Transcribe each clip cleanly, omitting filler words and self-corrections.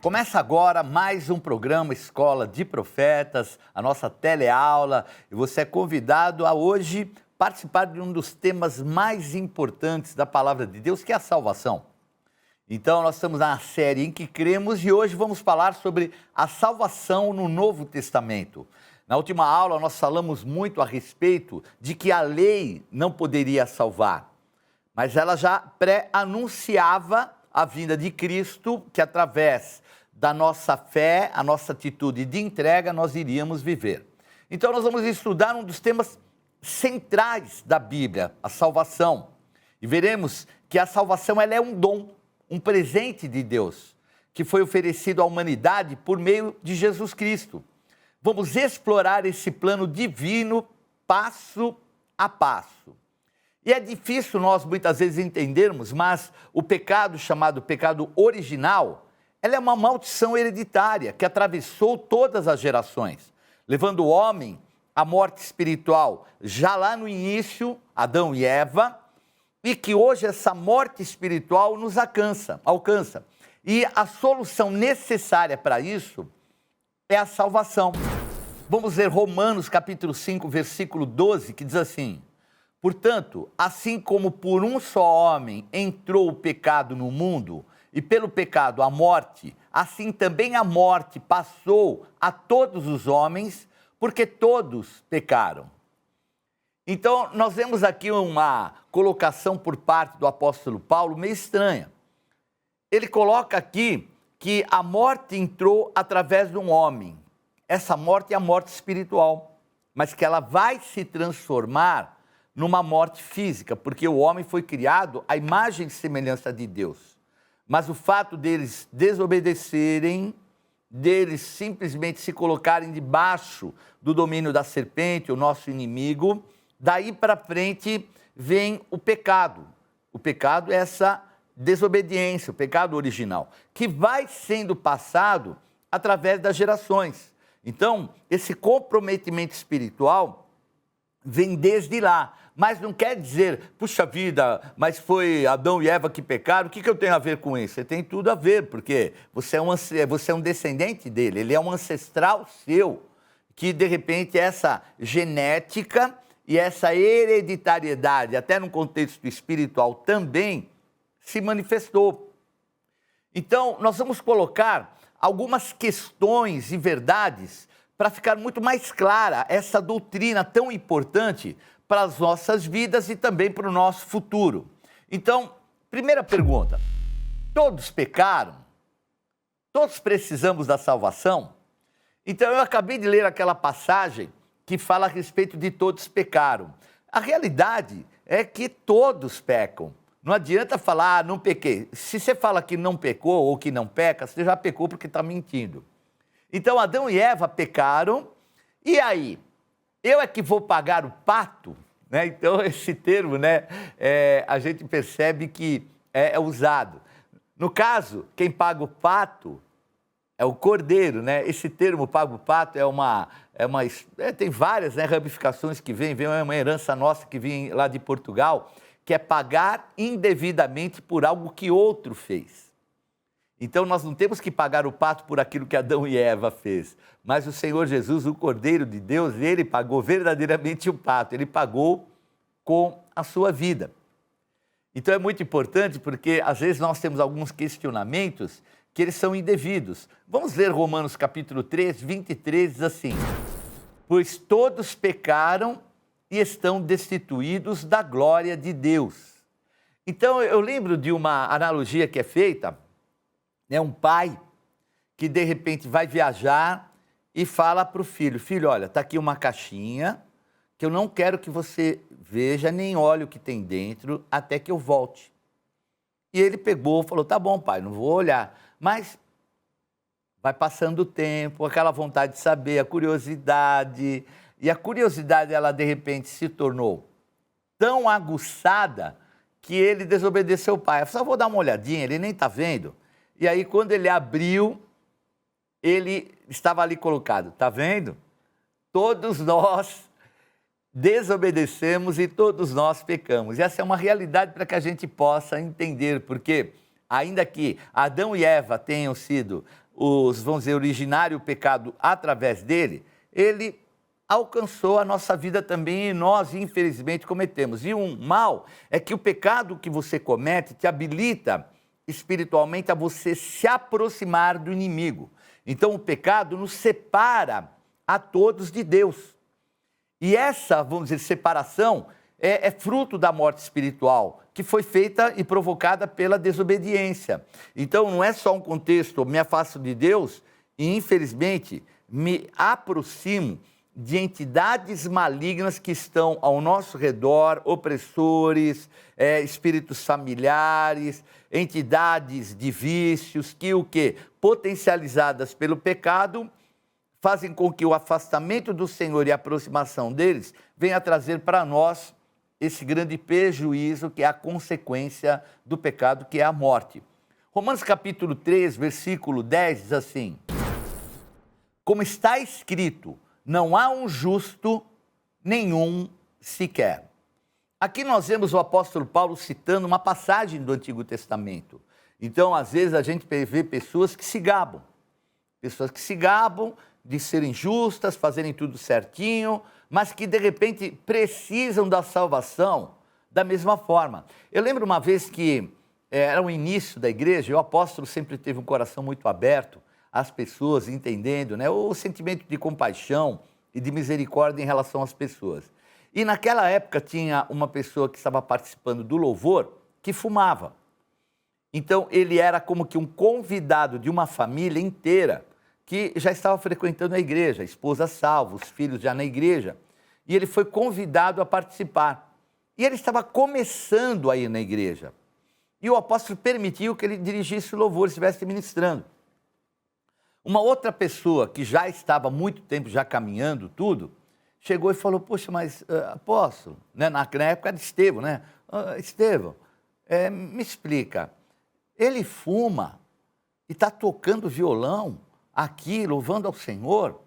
Começa agora mais um programa Escola de Profetas, a nossa teleaula, e você é convidado a hoje participar de um dos temas mais importantes da Palavra de Deus, que é a salvação. Então, nós estamos na série em que cremos e hoje vamos falar sobre a salvação no Novo Testamento. Na última aula, nós falamos muito a respeito de que a lei não poderia salvar, mas ela já pré-anunciava a vinda de Cristo, que através da nossa fé, a nossa atitude de entrega, nós iríamos viver. Então, nós vamos estudar um dos temas centrais da Bíblia, a salvação. E veremos que a salvação ela é um dom, um presente de Deus, que foi oferecido à humanidade por meio de Jesus Cristo. Vamos explorar esse plano divino passo a passo. E é difícil nós muitas vezes entendermos, mas o pecado chamado pecado original, ela é uma maldição hereditária que atravessou todas as gerações, levando o homem à morte espiritual já lá no início, Adão e Eva, e que hoje essa morte espiritual nos alcança. E a solução necessária para isso é a salvação. Vamos ler Romanos capítulo 5, versículo 12, que diz assim: portanto, assim como por um só homem entrou o pecado no mundo, e pelo pecado a morte, assim também a morte passou a todos os homens, porque todos pecaram. Então, nós vemos aqui uma colocação por parte do apóstolo Paulo meio estranha. Ele coloca aqui que a morte entrou através de um homem. Essa morte é a morte espiritual, mas que ela vai se transformar numa morte física, porque o homem foi criado à imagem e semelhança de Deus. Mas o fato deles desobedecerem, deles simplesmente se colocarem debaixo do domínio da serpente, o nosso inimigo, daí para frente vem o pecado. O pecado é essa desobediência, o pecado original, que vai sendo passado através das gerações. Então, esse comprometimento espiritual vem desde lá, mas não quer dizer, puxa vida, mas foi Adão e Eva que pecaram, o que eu tenho a ver com isso? Você tem tudo a ver, porque você é um descendente dele, ele é um ancestral seu, que de repente essa genética e essa hereditariedade, até no contexto espiritual também, se manifestou. Então, nós vamos colocar algumas questões e verdades para ficar muito mais clara essa doutrina tão importante para as nossas vidas e também para o nosso futuro. Então, primeira pergunta: todos pecaram? Todos precisamos da salvação? Então, eu acabei de ler aquela passagem que fala a respeito de todos pecaram. A realidade é que todos pecam. Não adianta falar, não pequei. Se você fala que não pecou ou que não peca, você já pecou porque está mentindo. Então, Adão e Eva pecaram, e aí? Eu é que vou pagar o pato? Né? Então, esse termo, né, a gente percebe que é usado. No caso, quem paga o pato é o cordeiro, né? Esse termo, paga o pato, tem várias, né, ramificações que vem uma herança nossa que vem lá de Portugal, que é pagar indevidamente por algo que outro fez. Então, nós não temos que pagar o pato por aquilo que Adão e Eva fez, mas o Senhor Jesus, o Cordeiro de Deus, ele pagou verdadeiramente o pato, ele pagou com a sua vida. Então, é muito importante porque, às vezes, nós temos alguns questionamentos que eles são indevidos. Vamos ler Romanos capítulo 3, 23, diz assim: pois todos pecaram e estão destituídos da glória de Deus. Então, eu lembro de uma analogia que é feita, né, um pai que de repente vai viajar e fala para o filho: filho, olha, está aqui uma caixinha que eu não quero que você veja nem olhe o que tem dentro até que eu volte. E ele pegou e falou: tá bom, pai, não vou olhar. Mas vai passando o tempo, aquela vontade de saber, a curiosidade. E a curiosidade, ela de repente se tornou tão aguçada que ele desobedeceu o pai. Eu só vou dar uma olhadinha, ele nem está vendo. E aí, quando ele abriu, ele estava ali colocado: está vendo? Todos nós desobedecemos e todos nós pecamos. E essa é uma realidade para que a gente possa entender, porque ainda que Adão e Eva tenham sido vamos dizer, originário pecado através dele, ele alcançou a nossa vida também e nós, infelizmente, cometemos. E um mal é que o pecado que você comete te habilita espiritualmente a você se aproximar do inimigo. Então, o pecado nos separa a todos de Deus. E essa, vamos dizer, separação é fruto da morte espiritual, que foi feita e provocada pela desobediência. Então, não é só um contexto, me afasto de Deus e, infelizmente, me aproximo de entidades malignas que estão ao nosso redor, opressores, espíritos familiares, entidades de vícios, que o quê? Potencializadas pelo pecado, fazem com que o afastamento do Senhor e a aproximação deles venha trazer para nós esse grande prejuízo que é a consequência do pecado, que é a morte. Romanos capítulo 3, versículo 10 diz assim: como está escrito, não há um justo, nenhum sequer. Aqui nós vemos o apóstolo Paulo citando uma passagem do Antigo Testamento. Então, às vezes, a gente vê pessoas que se gabam de serem justas, fazerem tudo certinho, mas que, de repente, precisam da salvação da mesma forma. Eu lembro uma vez que era o início da igreja, e o apóstolo sempre teve um coração muito aberto às pessoas, entendendo, né, o sentimento de compaixão e de misericórdia em relação às pessoas. E naquela época tinha uma pessoa que estava participando do louvor que fumava. Então ele era como que um convidado de uma família inteira que já estava frequentando a igreja, a esposa salva, os filhos já na igreja, e ele foi convidado a participar. E ele estava começando a ir na igreja. E o apóstolo permitiu que ele dirigisse o louvor, estivesse ministrando. Uma outra pessoa que já estava há muito tempo já caminhando tudo, chegou e falou: poxa, mas apóstolo, né? Na época era Estevão, né? Estevão, me explica, ele fuma e está tocando violão aqui, louvando ao Senhor?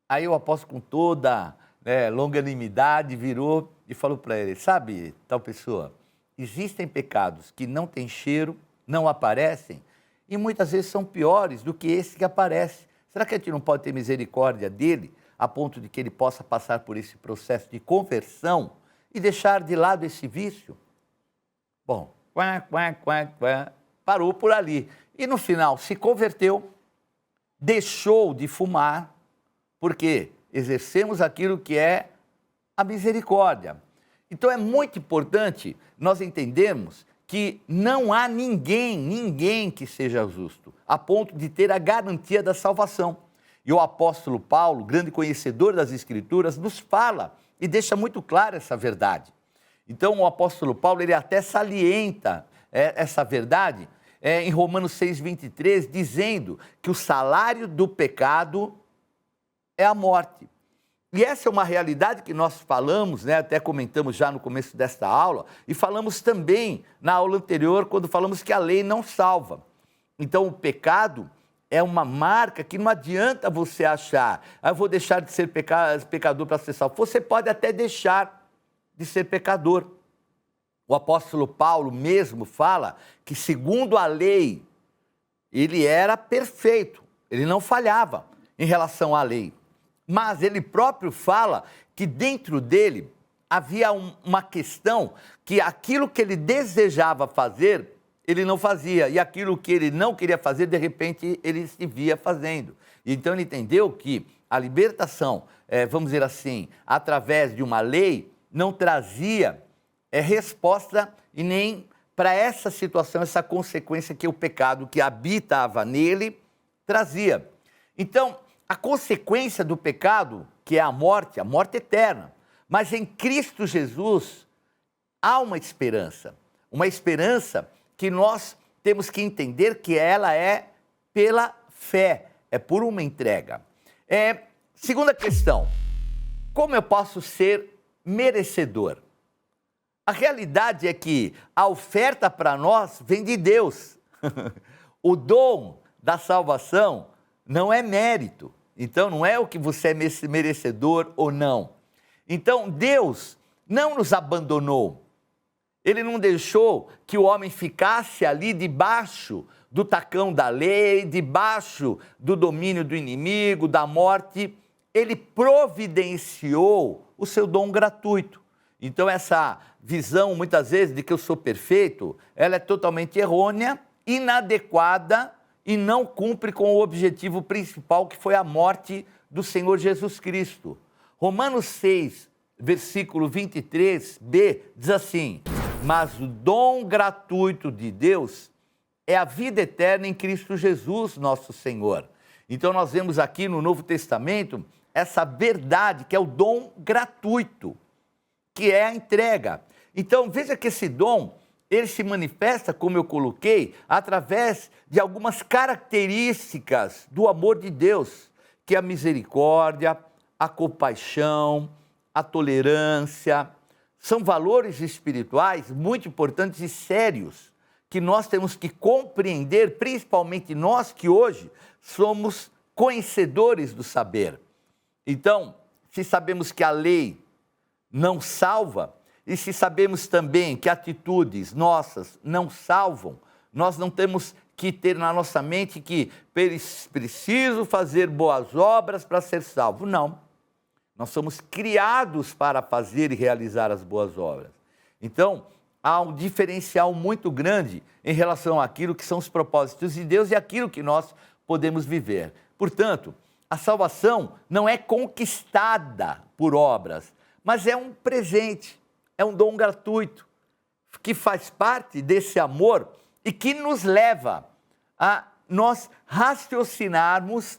Aí o apóstolo, com toda longanimidade, virou e falou para ele: sabe, tal pessoa, existem pecados que não têm cheiro, não aparecem, e muitas vezes são piores do que esse que aparece. Será que a gente não pode ter misericórdia dele, a ponto de que ele possa passar por esse processo de conversão e deixar de lado esse vício? Bom, parou por ali. E no final se converteu, deixou de fumar, porque exercemos aquilo que é a misericórdia. Então é muito importante nós entendermos que não há ninguém que seja justo, a ponto de ter a garantia da salvação. E o apóstolo Paulo, grande conhecedor das Escrituras, nos fala e deixa muito clara essa verdade. Então o apóstolo Paulo, ele até salienta essa verdade em Romanos 6:23, dizendo que o salário do pecado é a morte. E essa é uma realidade que nós falamos, né, até comentamos já no começo desta aula, e falamos também na aula anterior, quando falamos que a lei não salva. Então o pecado é uma marca que não adianta você achar: eu vou deixar de ser pecador para ser salvo. Você pode até deixar de ser pecador. O apóstolo Paulo mesmo fala que, segundo a lei, ele era perfeito, ele não falhava em relação à lei. Mas ele próprio fala que dentro dele havia uma questão que aquilo que ele desejava fazer, ele não fazia. E aquilo que ele não queria fazer, de repente, ele se via fazendo. Então ele entendeu que a libertação, vamos dizer assim, através de uma lei, não trazia resposta e nem para essa situação, essa consequência que o pecado que habitava nele trazia. Então, a consequência do pecado, que é a morte eterna. Mas em Cristo Jesus há uma esperança que nós temos que entender que ela é pela fé, é por uma entrega. Segunda questão: como eu posso ser merecedor? A realidade é que a oferta para nós vem de Deus. O dom da salvação não é mérito. Então, não é o que você é merecedor ou não. Então, Deus não nos abandonou. Ele não deixou que o homem ficasse ali debaixo do tacão da lei, debaixo do domínio do inimigo, da morte. Ele providenciou o seu dom gratuito. Então essa visão, muitas vezes, de que eu sou perfeito, ela é totalmente errônea, inadequada e não cumpre com o objetivo principal, que foi a morte do Senhor Jesus Cristo. Romanos 6, versículo 23b, diz assim: mas o dom gratuito de Deus é a vida eterna em Cristo Jesus, nosso Senhor. Então nós vemos aqui no Novo Testamento essa verdade, que é o dom gratuito, que é a entrega. Então veja que esse dom, ele se manifesta, como eu coloquei, através de algumas características do amor de Deus, que é a misericórdia, a compaixão, a tolerância. São valores espirituais muito importantes e sérios, que nós temos que compreender, principalmente nós que hoje somos conhecedores do saber. Então, se sabemos que a lei não salva, e se sabemos também que atitudes nossas não salvam, nós não temos que ter na nossa mente que preciso fazer boas obras para ser salvo. Não. Nós somos criados para fazer e realizar as boas obras. Então, há um diferencial muito grande em relação àquilo que são os propósitos de Deus e aquilo que nós podemos viver. Portanto, a salvação não é conquistada por obras, mas é um presente, é um dom gratuito, que faz parte desse amor e que nos leva a nós raciocinarmos,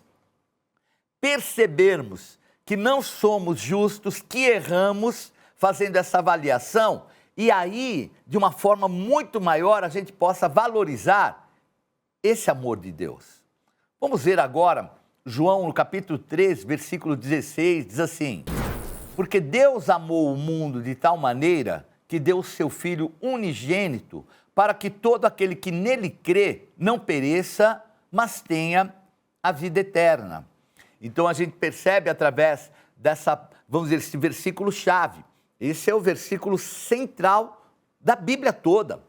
percebermos que não somos justos, que erramos, fazendo essa avaliação, e aí, de uma forma muito maior, a gente possa valorizar esse amor de Deus. Vamos ver agora, João, no capítulo 3, versículo 16, diz assim: porque Deus amou o mundo de tal maneira que deu o seu Filho unigênito, para que todo aquele que nele crê não pereça, mas tenha a vida eterna. Então a gente percebe através dessa, vamos dizer, esse versículo-chave. Esse é o versículo central da Bíblia toda.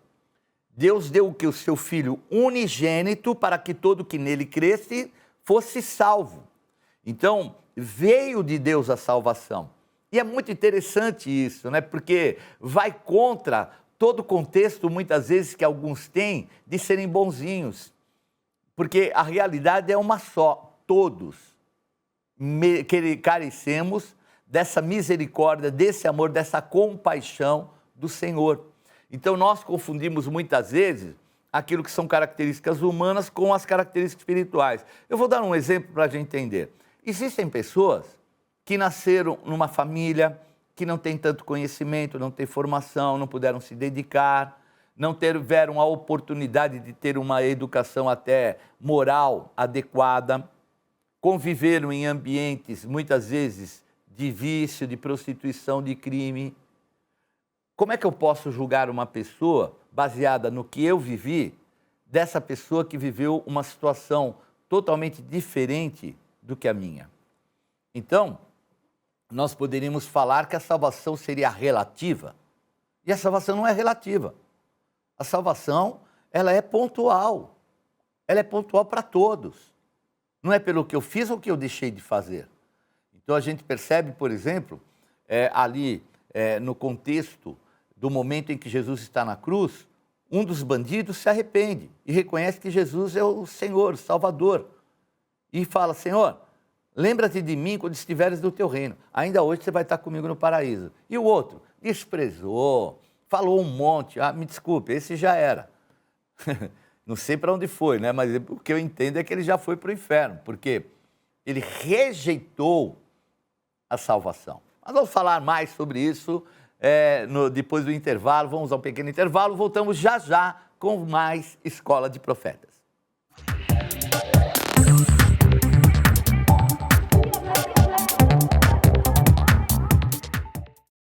Deus deu o que? O seu Filho unigênito para que todo que nele cresce fosse salvo. Então, veio de Deus a salvação. E é muito interessante isso, né? Porque vai contra todo o contexto, muitas vezes, que alguns têm de serem bonzinhos. Porque a realidade é uma só, todos carecemos dessa misericórdia, desse amor, dessa compaixão do Senhor. Então nós confundimos muitas vezes aquilo que são características humanas com as características espirituais. Eu vou dar um exemplo para a gente entender. Existem pessoas que nasceram numa família que não tem tanto conhecimento, não tem formação, não puderam se dedicar, não tiveram a oportunidade de ter uma educação até moral adequada, conviveram em ambientes, muitas vezes, de vício, de prostituição, de crime. Como é que eu posso julgar uma pessoa, baseada no que eu vivi, dessa pessoa que viveu uma situação totalmente diferente do que a minha? Então, nós poderíamos falar que a salvação seria relativa, e a salvação não é relativa. A salvação, ela é pontual. Ela é pontual para todos. Não é pelo que eu fiz ou que eu deixei de fazer. Então a gente percebe, por exemplo, no contexto do momento em que Jesus está na cruz, um dos bandidos se arrepende e reconhece que Jesus é o Senhor, o Salvador. E fala: Senhor, lembra-te de mim quando estiveres no teu reino. Ainda hoje você vai estar comigo no paraíso. E o outro desprezou, falou um monte. Ah, me desculpe, esse já era. Não sei para onde foi, né? Mas o que eu entendo é que ele já foi para o inferno, porque ele rejeitou a salvação. Mas vamos falar mais sobre isso depois do intervalo. Vamos a um pequeno intervalo, voltamos já já com mais Escola de Profetas.